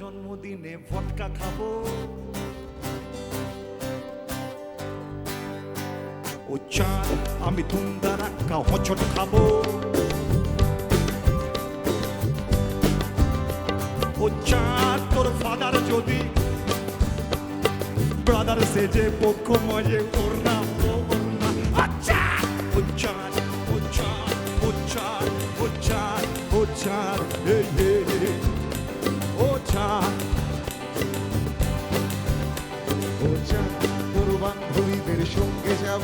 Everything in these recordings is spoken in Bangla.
জন্মদিনে ভদকা খাবো, ও চাঁদ আমি ধুমধারাক্কা হোঁচট খাবো, ও চাঁদ তোর ফাদার যদি ব্রাদার সেজে পক্ষ মজে ওর না ওর না, আচ্ছা ও চাঁদ ও চাঁদ ও চাঁদ ও চাঁদ ও চাঁদ ও চাঁদ ও চাঁদ তোর বান্ধবীদের সঙ্গে যাব,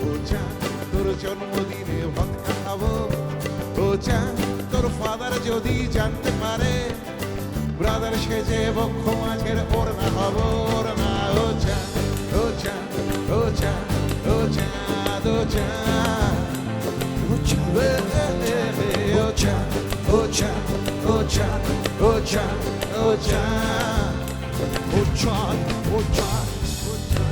ও চাঁদ তোর জন্মদিনে ভদকা খাবো, ও চাঁদ তোর ফাদার যদি জানতে পারে ব্রাদার সেজে বক্ষ মাঝের ওর না হব ওর না, ও চাঁদ ও চাঁদ ও চাঁদ ও চাঁদ ও চাঁদ ও চাঁদ ও চাঁদ ও চাঁদ ও চাঁদ ও চাঁদ ও চাঁদ ও চাঁদ ও চাঁদ ও চাঁদ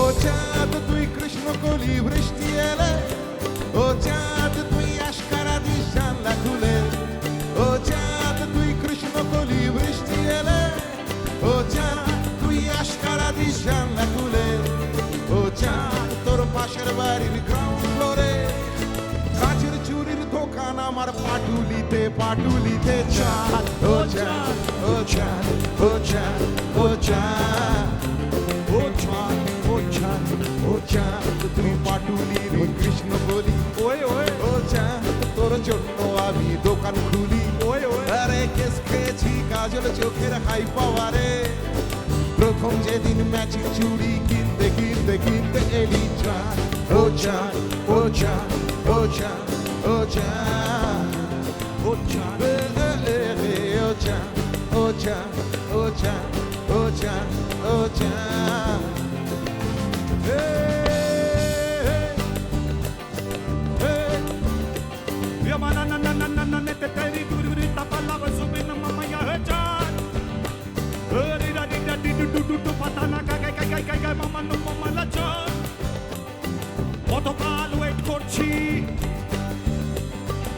ও চাঁদ তুই কৃষ্ণকলি বৃষ্টি এলে, ও চাঁদ তুই আশকারা দিস জানলা খুলে, ও চাঁদ তুই কৃষ্ণকলি বৃষ্টি এলে, ও চাঁদ তুই আশকারা দিস জানলা খুলে, ও চাঁদ তোর পাশের বাড়ির গ্রাউন্ড ফ্লোরে কাচের চুরির দোকান আমার পাটুলিতে পাটুলিতে চাঁদ, ও চাঁদ ও চাঁদ ও চাঁদ ও চাঁদ ও চাঁদ ও চাঁদ ও চাঁদ তুই পাটুলির কৃষ্ণ বলি, ওই ওই ও চাঁদ তোর জন্য আমি দোকান খুলি, ওই ওই আরে কেস খেয়েছি কাজল চোখের হাই পাওয়ারে, প্রথম যেদিন ম্যাচিং চুড়ি কিনতে কিনতে কিনতে এলি চাঁদ, ও চাঁদ ও চাঁদ ও চাঁদ ও চাঁদ ও চাঁদ ও চাঁদ ও চাঁদ ও চাঁদ ও চাঁদ ও চাঁদ কতকাল ওয়েট করছি,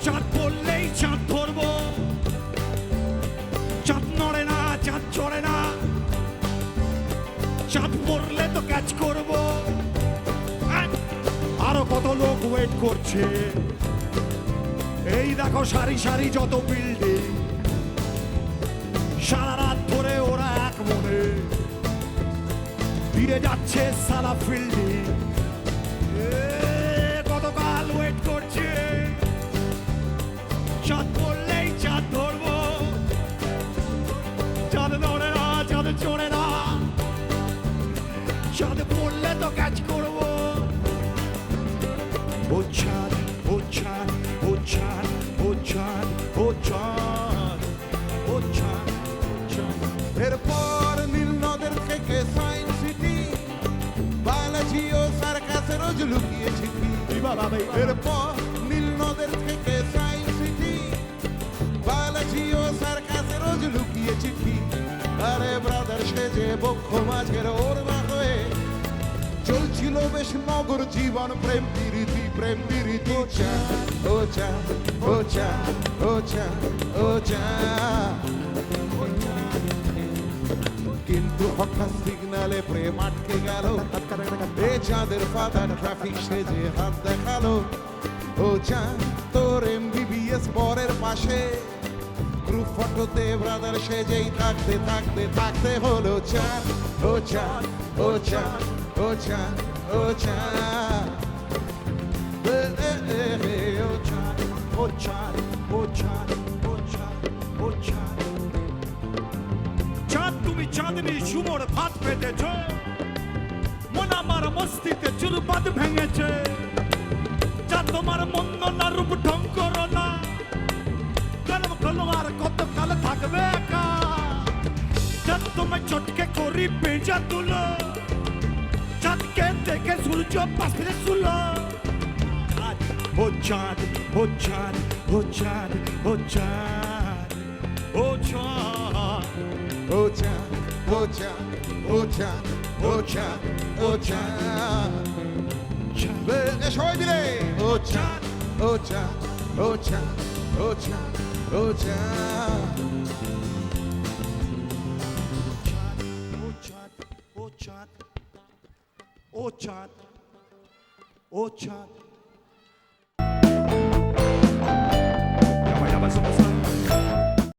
চাঁদ পড়লেই চাঁদ ধরবো, চাঁদ নড়ে না চাঁদ চড়ে না, চাঁদ পড়লে তো ক্যাচ করবো। আরো কত লোক ওয়েট করছে, এই দেখো সারি সারি যত বিল্ডিং, সারা রাত ধরে ওরা এক মনে ফিরে যাচ্ছে সালা ফিল্ডিং। কতকাল ওয়েট করছে, চাঁদ পড়লেই চাঁদ ধরবো, চাঁদ নড়ে না চাঁদ চড়ে না, চাঁদ পড়লে তো ক্যাচ করবো। ও চাঁদ ও চাঁদ ও চাঁদ ও চাঁদ ও চাঁদ ও চাঁদ ও চাঁদ। এরপর নীল নদের থেকে সায়েন্স সিটি, বায়োলজি ও সার্কাসে রোজ লুকিয়ে ছিপি, এরপর নীল নদের থেকে সায়েন্স সিটি, বায়োলজি ও সার্কাসে রোজ লুকিয়ে ছিপি, আরে ব্রাদার সেজে বক্ষ মাঝের ওরমা হয়ে চলছিল বেশ নগর জীবন প্রেম প্রীতি প্রেম প্রীতি, ও চাঁদ ও চাঁদ ও চাঁদ ও চাঁদ ও চাঁদ, কিন্তু হঠাৎ সিগনালে প্রেম আটকে গেল, এ চাঁদের ফাদার ট্রাফিক সেজে হাত দেখালো, ও চাঁদ তোর MBBS পরের পাশে গ্রুপ ফটোতে ব্রাদার সেজেই থাকতে থাকতে থাকতে হলো চাঁদ, ও চাঁদ ও চাঁদ ও চাঁদ ও চাঁদ ও চাঁদ ও চাঁদ ও চাঁদ ও চাঁদ ও চাঁদ। চাঁদ তুমি চাঁদনি সুমোর ভাত পেতেছ, মন আমার মস্তিতে চুরবাদ ভেঙেছে, চাঁদ তোমার মন্দ না রূপ ঢং করো না, গরম কালো আর কত কাল থাকবে একা, চাঁদ তোমায় চটকে করি পেঁচা তুলো, চাঁদকে দেখে সূর্য পাশ ফিরে শুলো। ও চাঁদ ও চাঁদ ও চাঁদ ও চাঁদ ও চাঁদ ও চাঁদ ও চাঁদ ও চাঁদ ও চাঁদ ও চাঁদ সবাই মিলে ও চাঁদ ও চাঁদ ও চাঁদ ও চাঁদ ও চাঁদ ও চাঁদ ও চাঁদ ও চাঁদ ও চাঁদ